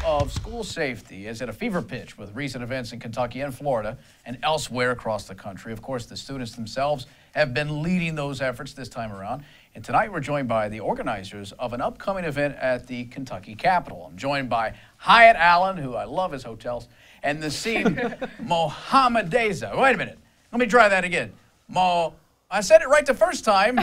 of school safety is at a fever pitch with recent events in Kentucky and Florida and elsewhere across the country. Of course, the students themselves have been leading those efforts this time around. And tonight we're joined by the organizers of an upcoming event at the Kentucky Capitol. I'm joined by Hyatt Allen, who I love his hotels, and Nassim Mohammedeza. Wait a minute. Let me try that again. I said it right the first time.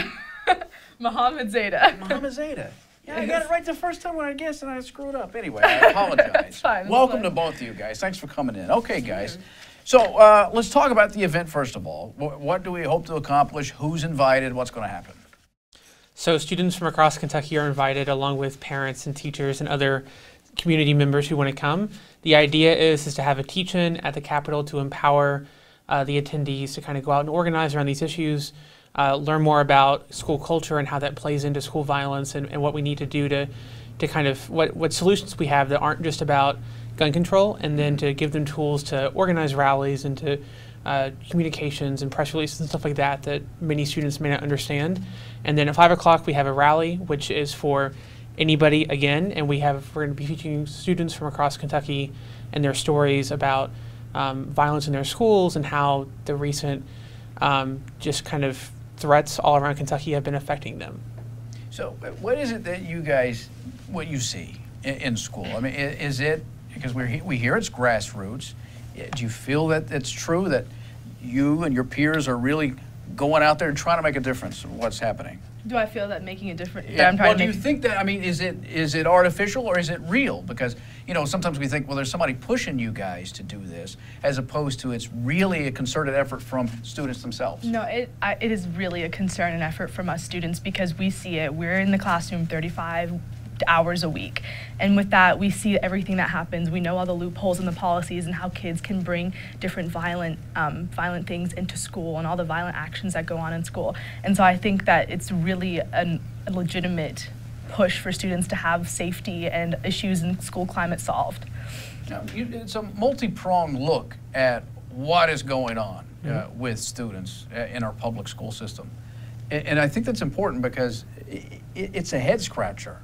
Mohammedzada. Mohammedzada. Yeah, I got it right the first time when I guessed and I screwed up. Anyway, I apologize. It's fine. Welcome to both of you guys. Thanks for coming in. Okay, guys. So let's talk about the event first of all. What do we hope to accomplish? Who's invited? What's going to happen? So students from across Kentucky are invited along with parents and teachers and other community members who want to come. The idea is to have a teach-in at the Capitol to empower the attendees to kind of go out and organize around these issues, learn more about school culture and how that plays into school violence and what we need to do to kind of what solutions we have that aren't just about gun control, and then to give them tools to organize rallies and to communications and press releases and stuff like that that many students may not understand. And then at 5 o'clock we have a rally, which is for anybody again, and we're going to be featuring students from across Kentucky and their stories about violence in their schools and how the recent just kind of threats all around Kentucky have been affecting them. So what is it that you guys, what you see in school? I mean, is it, because we hear it's grassroots, do you feel that it's true that you and your peers are really going out there and trying to make a difference in what's happening? Do I feel that making a difference? Yeah. Well, do you think that, I mean, is it artificial or is it real? Because, you know, sometimes we think, well, there's somebody pushing you guys to do this, as opposed to it's really a concerted effort from students themselves. No, it is really a concern and effort from us students because we see it. We're in the classroom 35 hours a week. And with that, we see everything that happens. We know all the loopholes in the policies and how kids can bring different violent things into school and all the violent actions that go on in school. And so I think that it's really a legitimate push for students to have safety and issues in school climate solved. Now, it's a multi-pronged look at what is going on with students in our public school system. And I think that's important because it's a head-scratcher.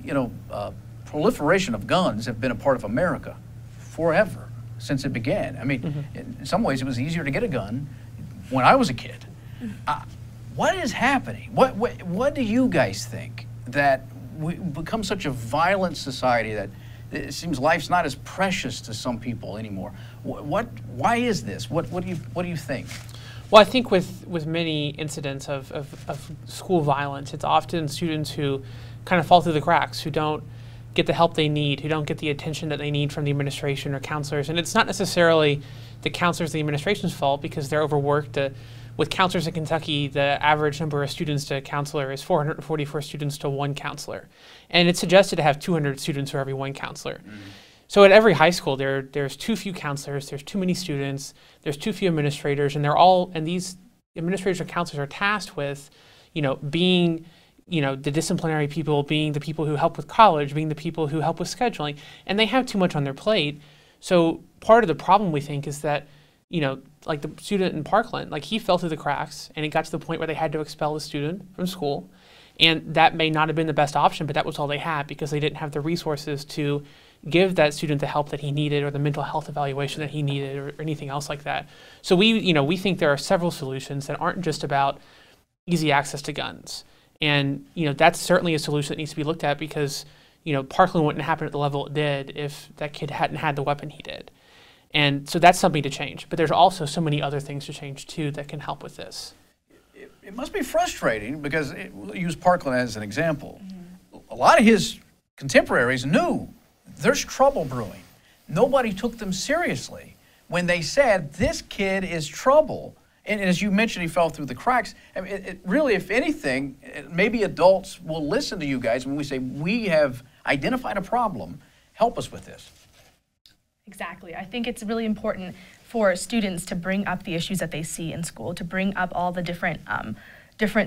You know, proliferation of guns have been a part of America forever, since it began. I mean, in some ways it was easier to get a gun when I was a kid. What is happening? What do you guys think that we become such a violent society that it seems life's not as precious to some people anymore? Why is this? What do you think? Well, I think with many incidents of school violence, it's often students who kind of fall through the cracks, who don't get the help they need, who don't get the attention that they need from the administration or counselors. And it's not necessarily the counselors, the administration's fault, because they're overworked. With counselors in Kentucky, the average number of students to a counselor is 444 students to one counselor. And it's suggested to have 200 students for every one counselor. So at every high school, there's too few counselors, there's too many students, there's too few administrators, and these administrators or counselors are tasked with, you know, being, you know, the disciplinary people, being the people who help with college, being the people who help with scheduling, and they have too much on their plate. So part of the problem, we think, is that, you know, like the student in Parkland, like he fell through the cracks, and it got to the point where they had to expel the student from school, and that may not have been the best option, but that was all they had because they didn't have the resources to give that student the help that he needed or the mental health evaluation that he needed or anything else like that. So we think there are several solutions that aren't just about easy access to guns. And, you know, that's certainly a solution that needs to be looked at because, you know, Parkland wouldn't happen at the level it did if that kid hadn't had the weapon he did. And so that's something to change. But there's also so many other things to change, too, that can help with this. It must be frustrating because, we'll use Parkland as an example. A lot of his contemporaries knew there's trouble brewing. Nobody took them seriously when they said, this kid is trouble. And as you mentioned, he fell through the cracks. I mean, it really, if anything, maybe adults will listen to you guys when we say, we have identified a problem. Help us with this. Exactly. I think it's really important for students to bring up the issues that they see in school, to bring up all the different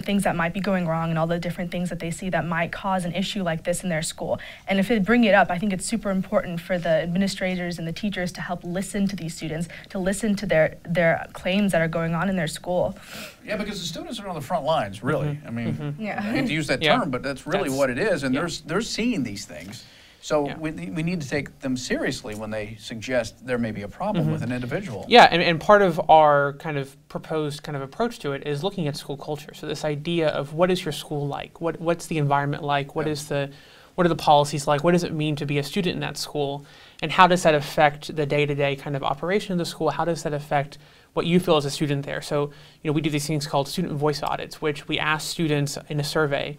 things that might be going wrong and all the different things that they see that might cause an issue like this in their school. And if they bring it up, I think it's super important for the administrators and the teachers to help listen to these students, to listen to their claims that are going on in their school. Yeah, because the students are on the front lines, really. I mean, Yeah. I hate to use that term, but that's really what it is. And they're seeing these things. So Yeah. we need to take them seriously when they suggest there may be a problem with an individual. Yeah, and part of our kind of proposed kind of approach to it is looking at school culture. So this idea of what is your school like? What's the environment like? What are the policies like? What does it mean to be a student in that school? And how does that affect the day-to-day kind of operation of the school? How does that affect what you feel as a student there? So, we do these things called student voice audits, which we ask students in a survey,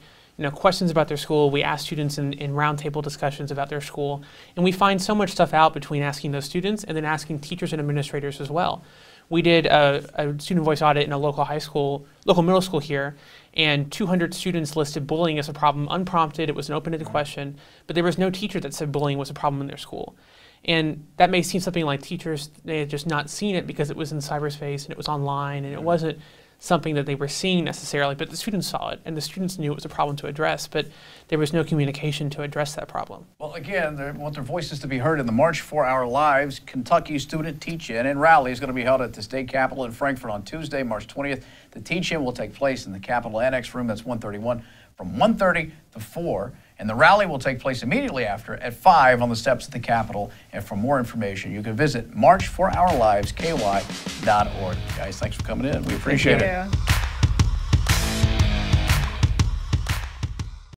questions about their school. We ask students in roundtable discussions about their school. And we find so much stuff out between asking those students and then asking teachers and administrators as well. We did a student voice audit in a local middle school here, and 200 students listed bullying as a problem unprompted. It was an open-ended question, but there was no teacher that said bullying was a problem in their school. And that may seem something like teachers, they had just not seen it because it was in cyberspace and it was online and it wasn't something that they were seeing necessarily, but the students saw it and the students knew it was a problem to address, but there was no communication to address that problem. Well, again, they want their voices to be heard in the March for Our Lives Kentucky Student Teach-In and Rally is going to be held at the state capitol in Frankfort on Tuesday, March 20th. The teach-in will take place in the Capitol Annex Room, that's 131, from 1:30 to 4. And the rally will take place immediately after at 5 on the steps of the Capitol. And for more information, you can visit marchforourlivesky.org. Guys, thanks for coming in. We appreciate it. Thank you.